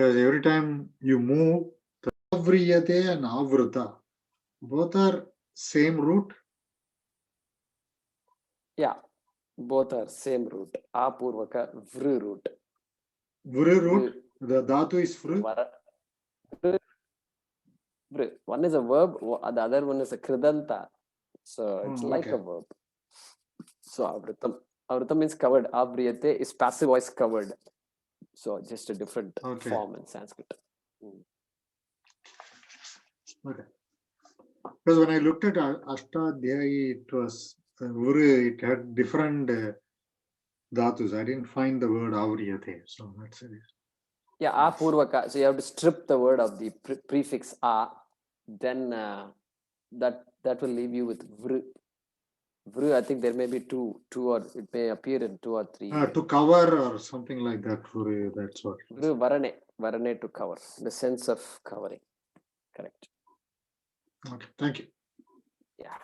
Because every time you move, the avriyate and avrita, both are same root. Yeah, both are same root. Apurvaka, vru root. Vru root, the dhatu is vru. One is a verb, the other one is a kridanta. So it's like a verb. So avritam. Avritam means covered. Avriyate is passive voice covered. So just a different form in Sanskrit. Okay. Because when I looked at Ashtadhyayi, it had different dhatus. I didn't find the word avriyate. So that's it. Yeah, apurvaka. So you have to strip the word of the prefix a, then that will leave you with vru. Vru, I think there may be two, or it may appear in 2 or 3. To cover or something like that. Vru, that's what. Vru, varane to cover, the sense of covering. Correct. Okay, thank you. Yeah.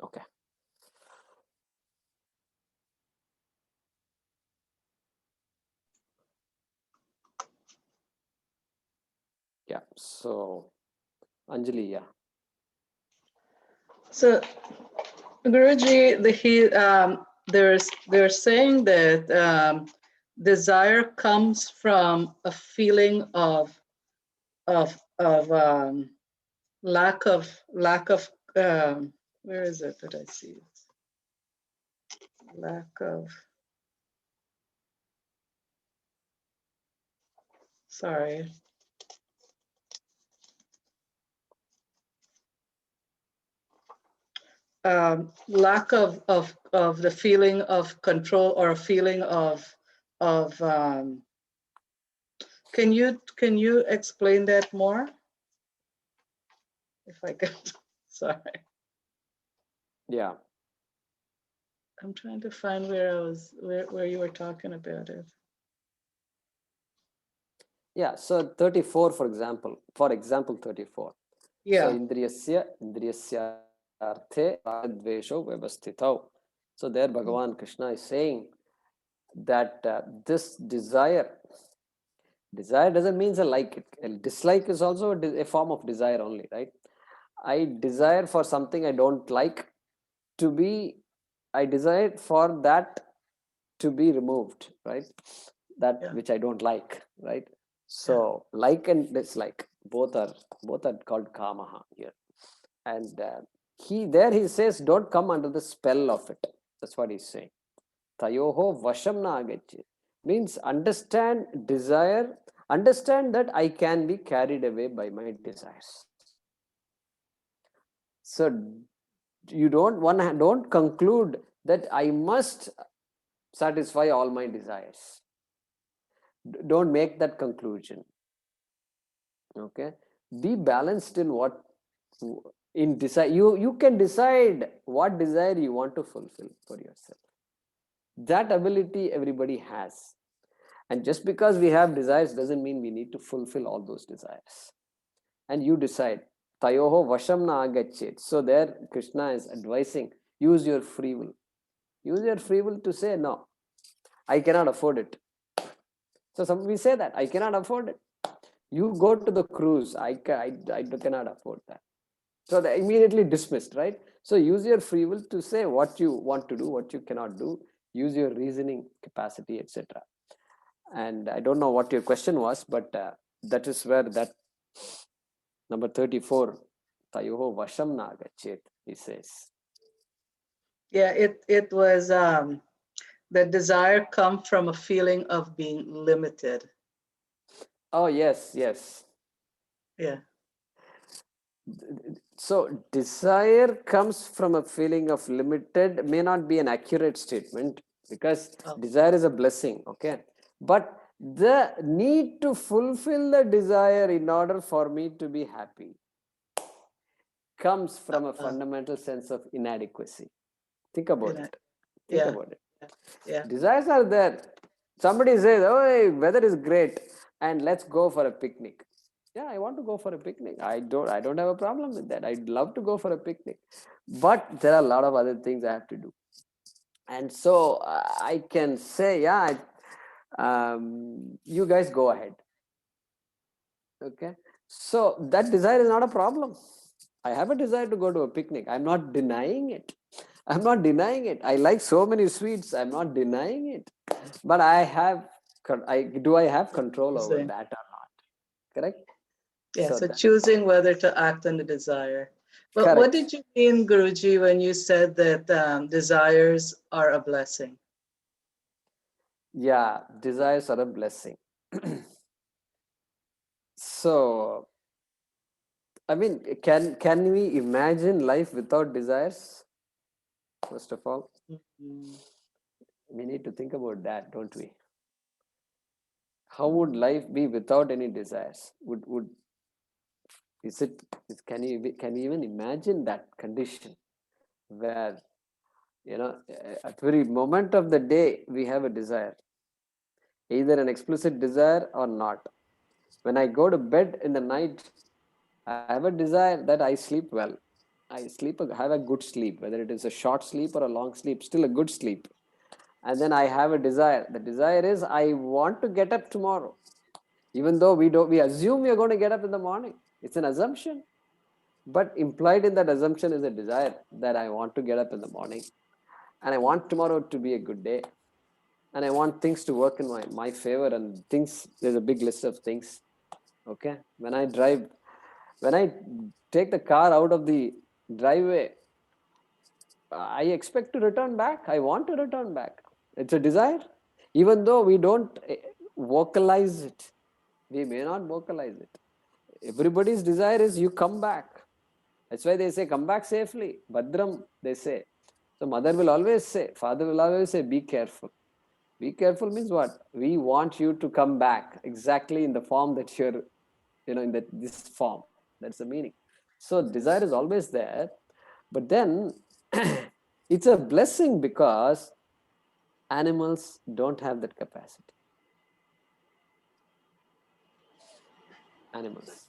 Okay. Yeah. So, Anjali, yeah. So, Guruji, they're saying that desire comes from a feeling of lack of where is it that I see it? Lack of, sorry. Lack of the feeling of control or a feeling of can you explain that more? If I could, sorry. Yeah. I'm trying to find where you were talking about it. Yeah, so 34, for example 34. Yeah. So indriyasya arthe dvesho vyavasthitau. So there Bhagavan Krishna is saying that this desire doesn't mean I like it. And dislike is also a form of desire only, right? I desire for something I don't like to be, I desire for that to be removed, right? That which I don't like, right? So like and dislike, both are called kamaha here. And he says, don't come under the spell of it. That's what he's saying. Tayoho vasham na agacchi. Means understand desire, understand that I can be carried away by my desires. So you don't conclude that I must satisfy all my desires. Don't make that conclusion. Okay, be balanced in what in decide. You can decide what desire you want to fulfill for yourself. That ability everybody has. And just because we have desires doesn't mean we need to fulfill all those desires. And you decide. Tayoho vasham na agachet. So there Krishna is advising, use your free will. Use your free will to say, no, I cannot afford it. So we say that, I cannot afford it. You go to the cruise, I cannot afford that. So they're immediately dismissed, right? So use your free will to say what you want to do, what you cannot do. Use your reasoning capacity, etc. And I don't know what your question was, but that is where that number 34, Tayoho Vasham na agachet, he says. Yeah, it was the desire come from a feeling of being limited. Oh, yes. Yeah. So desire comes from a feeling of limited, may not be an accurate statement, because desire is a blessing, okay? But the need to fulfill the desire in order for me to be happy comes from a fundamental sense of inadequacy. Think about it. Think about it. Yeah. Desires are there. Somebody says, oh, weather is great and let's go for a picnic. Yeah, I want to go for a picnic. I don't have a problem with that. I'd love to go for a picnic. But there are a lot of other things I have to do. And so I can say, yeah, you guys go ahead. Okay. So that desire is not a problem. I have a desire to go to a picnic. I'm not denying it. I'm not denying it. I like so many sweets. I'm not denying it. But I have control over Choosing. that or not? Correct? Yeah, So so that, choosing whether to act on the desire. But what correct. did you mean, Guruji, when you said that desires are a blessing? Yeah, desires are a blessing. So, I mean, can we imagine life without desires? First of all, Mhm. we need to think about that, don't we? How would life be without any desires? Would is it? Can you even imagine that condition where, at every moment of the day we have a desire, either an explicit desire or not. When I go to bed in the night, I have a desire that I sleep well. Have a good sleep, whether it is a short sleep or a long sleep, still a good sleep. And then I have a desire. The desire is I want to get up tomorrow. Even though we assume we are going to get up in the morning. It's an assumption. But implied in that assumption is a desire that I want to get up in the morning. And I want tomorrow to be a good day. And I want things to work in my favor, and there's a big list of things. Okay. When I take the car out of the driveway, I expect to return back. I want to return back. It's a desire. Even though we don't vocalize it, we may not vocalize it. Everybody's desire is you come back. That's why they say, come back safely. Badram, they say. So mother will always say, father will always say, be careful. Be careful means what? We want you to come back exactly in the form that you're, in this form. That's the meaning. So desire is always there. But then it's a blessing because animals don't have that capacity. Animals.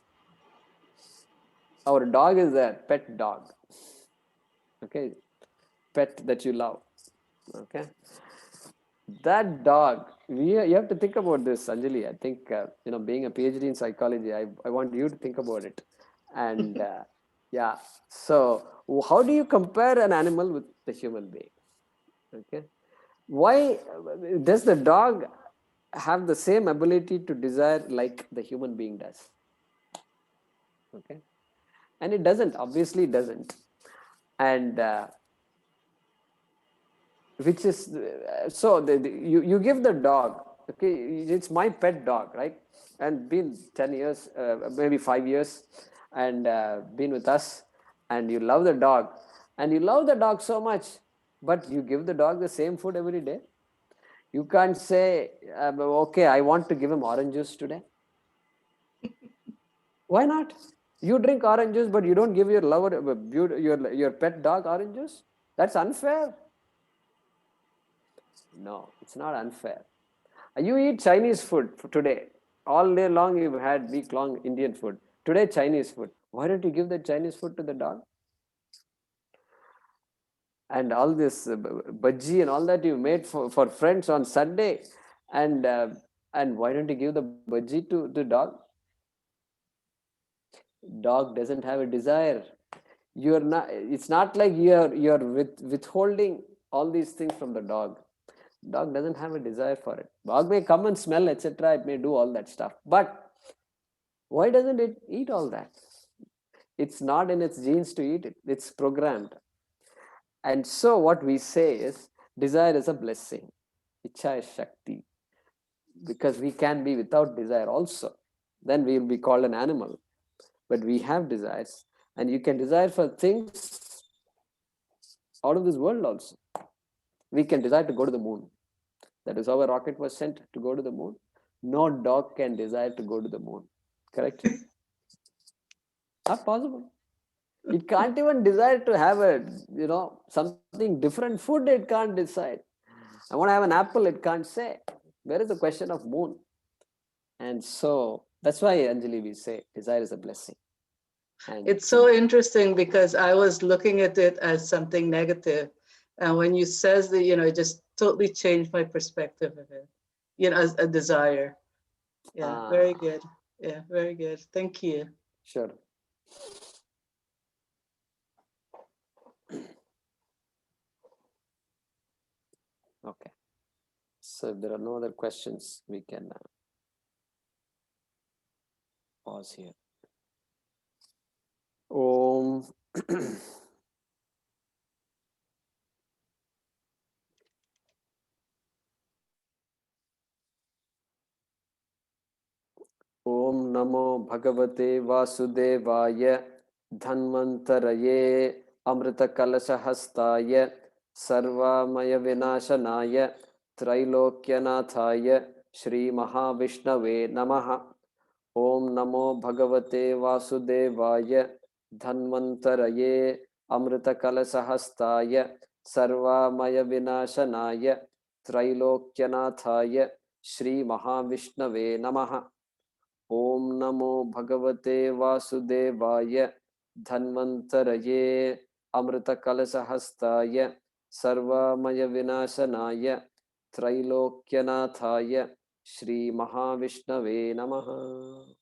Our dog is a pet dog. Okay. Pet that you love. Okay. That dog, you have to think about this, Anjali. I think, being a PhD in psychology, I want you to think about it. And yeah, so how do you compare an animal with the human being? Okay. Why does the dog have the same ability to desire like the human being does? Okay. And it doesn't, obviously it doesn't. And which is so you give the dog, okay, it's my pet dog, right, and been 10 years, maybe 5 years, and been with us, and you love the dog, and you love the dog so much, but you give the dog the same food every day. You can't say, okay, I want to give him orange juice today. Why not? You drink orange juice, but you don't give your lover, your pet dog orange juice. That's unfair. No, it's not unfair. You eat Chinese food for today. All day long you've had week-long Indian food. Today, Chinese food. Why don't you give the Chinese food to the dog? And all this bhaji and all that you made for friends on Sunday. And why don't you give the bhaji to the dog? Dog doesn't have a desire. You're not. It's not like you're withholding all these things from the dog. Dog doesn't have a desire for it. Dog may come and smell, etc. It may do all that stuff. But why doesn't it eat all that? It's not in its genes to eat it. It's programmed. And so what we say is desire is a blessing. Ichha is Shakti. Because we can be without desire also. Then we will be called an animal. But we have desires. And you can desire for things out of this world also. We can desire to go to the moon. That is how a rocket was sent to go to the moon. No dog can desire to go to the moon. Correct? Not possible. It can't even desire to have something different food. It can't decide. I want to have an apple. It can't say. Where is the question of moon? And so that's why, Anjali, we say desire is a blessing. And It's so interesting because I was looking at it as something negative. And when you says that, it just totally changed my perspective of it, as a desire. Yeah, very good. Yeah, very good. Thank you. Sure. Okay. So if there are no other questions, we can pause here. Om. Om Namo Bhagavate Vasudevaya Dhanvantaraye Amrita Kalasahastaya Sarvamaya Vinashanaya Trailokyanataya Shri Mahavishnave Namaha. Om Namo Bhagavate Vasudevaya Dhanvantaraye Amrita Kalasahastaya Sarvamaya Vinashanaya Trailokyanataya Shri Mahavishnave Namaha. Om Namo Bhagavate Vasudevaya Dhanvantaraye Amrita Kalasahastaya Sarvamaya Vinashanaya Trailokyanataya Shri Mahavishnave Namaha.